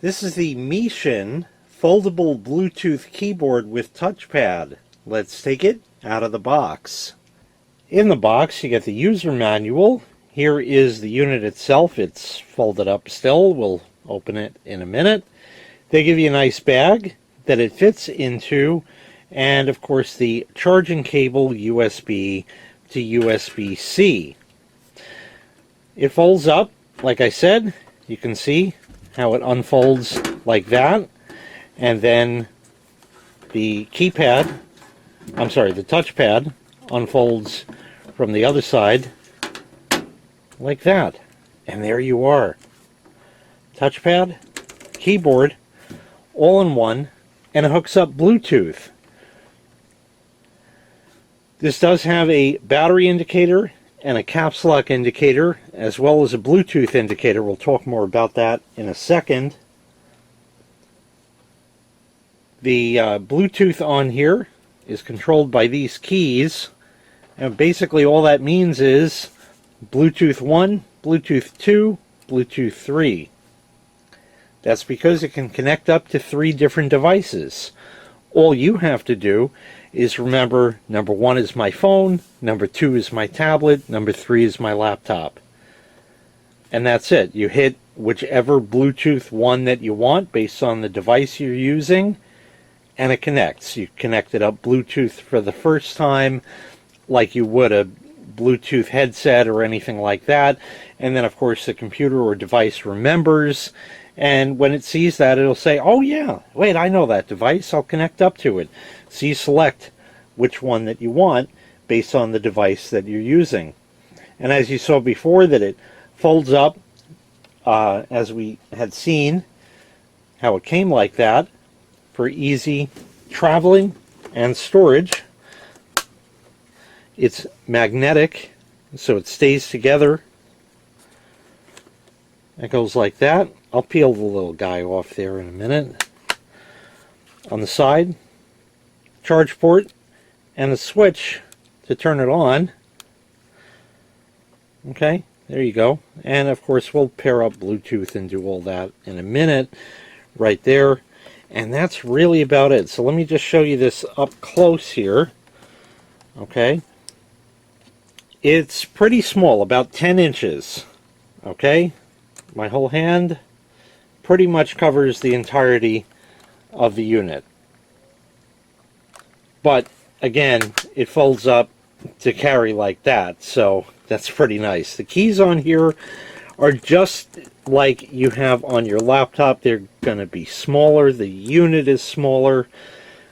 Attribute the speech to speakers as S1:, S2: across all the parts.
S1: This is the MEETION foldable Bluetooth keyboard with touchpad. Let's take it out of the box. In the box you get the user manual. Here is the unit itself. It's folded up still. We'll open it in a minute. They give you a nice bag that it fits into, and of course the charging cable USB to USB-C. It folds up, like I said. You can see how it unfolds like that, and then the touchpad unfolds from the other side like that. And there you are. Touchpad, keyboard, all in one, and it hooks up Bluetooth. This does have a battery indicator and a caps lock indicator, as well as a Bluetooth indicator. We'll talk more about that in a second. The Bluetooth on here is controlled by these keys, and basically all that means is Bluetooth 1, Bluetooth 2, Bluetooth 3. That's because it can connect up to 3 different devices. All you have to do is remember, number 1 is my phone, number 2 is my tablet, number 3 is my laptop. And that's it. You hit whichever Bluetooth one that you want based on the device you're using, and it connects. You connect it up Bluetooth for the first time like you would a Bluetooth headset or anything like that, and then of course the computer or device remembers, and when it sees that it'll say, oh yeah, wait, I know that device, I'll connect up to it. So you select which one that you want based on the device that you're using. And as you saw before, that it folds up, as we had seen how it came like that, for easy traveling and storage. It's magnetic, so it stays together. It goes like that. I'll peel the little guy off there in a minute. On the side, charge port, and the switch to turn it on. Okay, there you go. And of course we'll pair up Bluetooth and do all that in a minute right there. And that's really about it. So let me just show you this up close here. Okay. It's pretty small, about 10 inches. Okay. My whole hand pretty much covers the entirety of the unit. But again, it folds up to carry like that, so that's pretty nice. The keys on here are just like you have on your laptop. They're going to be smaller. The unit is smaller.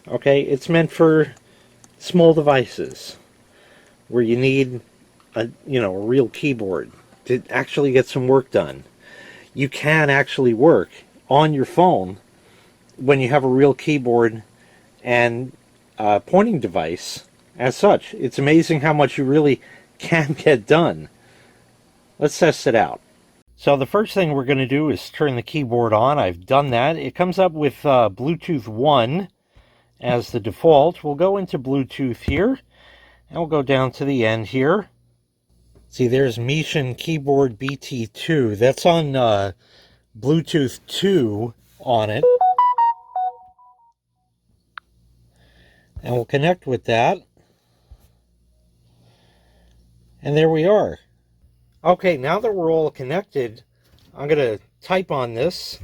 S1: Okay, it's meant for small devices where you need a real keyboard to actually get some work done. You can actually work on your phone when you have a real keyboard and pointing device as such. It's amazing how much you really can get done. Let's test it out. So the first thing we're going to do is turn the keyboard on. I've done that. It comes up with Bluetooth 1 as the default. We'll go into Bluetooth here, and we'll go down to the end here. See, there's MEETION keyboard BT2. That's on Bluetooth 2 on it. And we'll connect with that. And there we are. Okay, now that we're all connected, I'm going to type on this.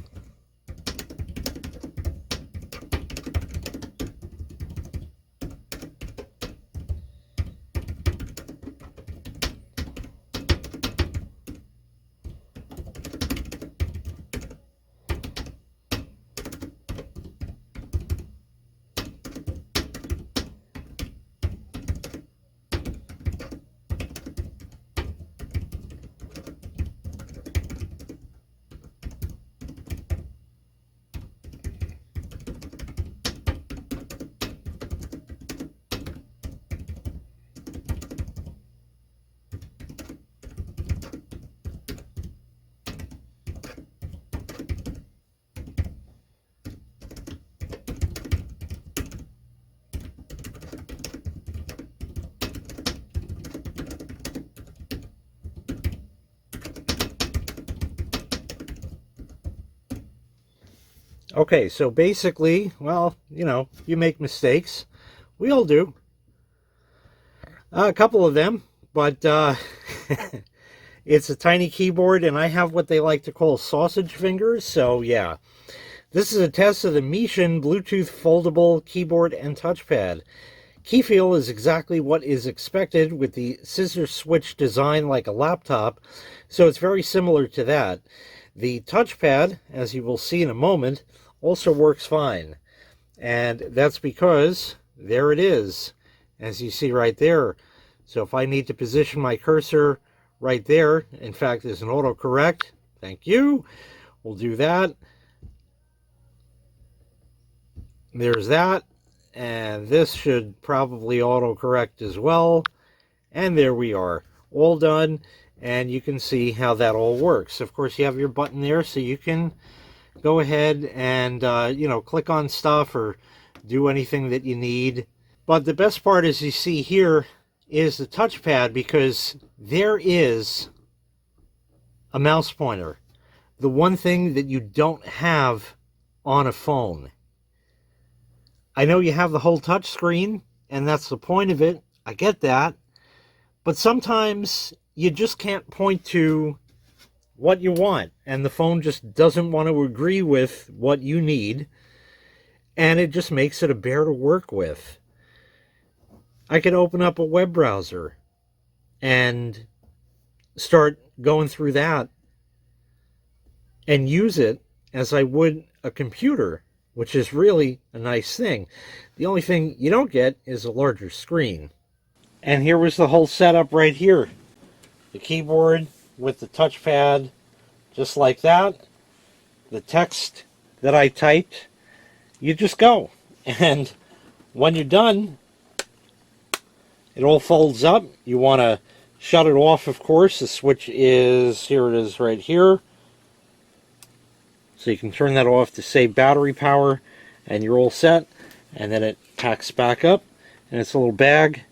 S1: Okay, so basically, well, you make mistakes. We all do. A couple of them, but it's a tiny keyboard, and I have what they like to call sausage fingers, so yeah. This is a test of the MEETION Bluetooth Foldable Keyboard and Touchpad. Key feel is exactly what is expected with the scissor switch design like a laptop, so it's very similar to that. The touchpad, as you will see in a moment, also works fine. And that's because there it is, as you see right there. So if I need to position my cursor right there, in fact, there's an autocorrect. Thank you. We'll do that. There's that. And this should probably autocorrect as well. And there we are, all done. And you can see how that all works. Of course, you have your button there, so you can go ahead and, click on stuff or do anything that you need. But the best part, as you see here, is the touchpad, because there is a mouse pointer. The one thing that you don't have on a phone. I know you have the whole touch screen, and that's the point of it. I get that. But sometimes you just can't point to what you want, and the phone just doesn't want to agree with what you need, and it just makes it a bear to work with. I could open up a web browser and start going through that and use it as I would a computer, which is really a nice thing. The only thing you don't get is a larger screen. And here was the whole setup right here. The keyboard with the touchpad, just like that. The text that I typed, you just go. And when you're done, it all folds up. You want to shut it off, of course. The switch is, here it is right here. So you can turn that off to save battery power, and you're all set. And then it packs back up, and it's a little bag,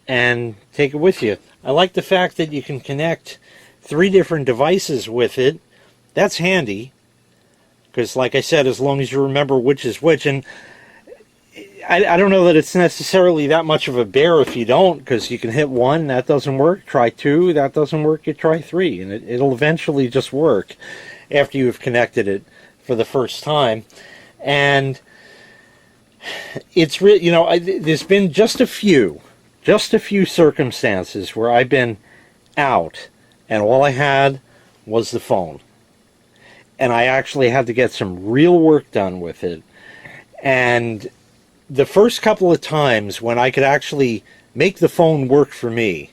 S1: and take it with you. I like the fact that you can connect 3 different devices with it. That's handy, because like I said, as long as you remember which is which, and I don't know that it's necessarily that much of a bear if you don't, because you can hit 1, that doesn't work, try 2, that doesn't work, you try 3, and it'll eventually just work after you've connected it for the first time. And it's really, there's been just a few circumstances where I've been out and all I had was the phone, and I actually had to get some real work done with it. And the first couple of times when I could actually make the phone work for me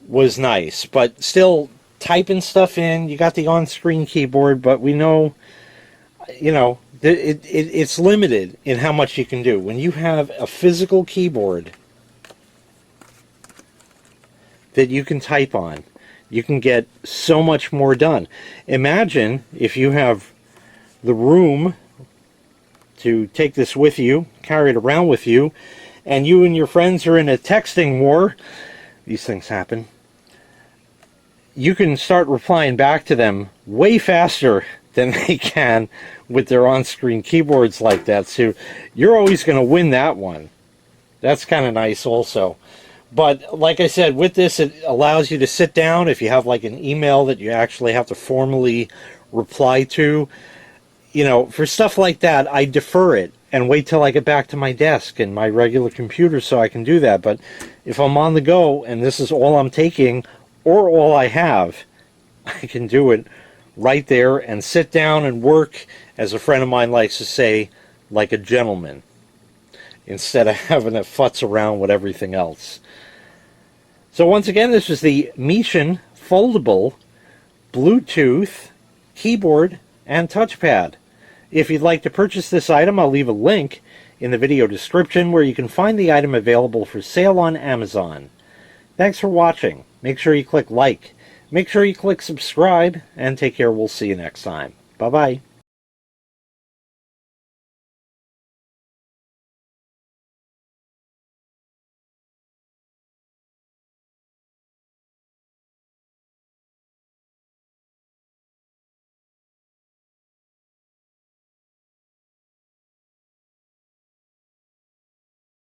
S1: was nice, but still typing stuff in, you got the on-screen keyboard, but we know, it's limited in how much you can do. When you have a physical keyboard that you can type on, you can get so much more done. Imagine if you have the room to take this with you, carry it around with you, and you and your friends are in a texting war. These things happen. You can start replying back to them way faster than they can with their on-screen keyboards like that. So you're always going to win that one. That's kind of nice also. But like I said, with this, it allows you to sit down. If you have like an email that you actually have to formally reply to, for stuff like that, I defer it and wait till I get back to my desk and my regular computer so I can do that. But if I'm on the go and this is all I'm taking or all I have, I can do it right there and sit down and work, as a friend of mine likes to say, like a gentleman, instead of having to futz around with everything else. So once again, this is the MEETION Foldable Bluetooth Keyboard and Touchpad. If you'd like to purchase this item, I'll leave a link in the video description where you can find the item available for sale on Amazon. Thanks for watching. Make sure you click like. Make sure you click subscribe, and take care. We'll see you next time. Bye-bye.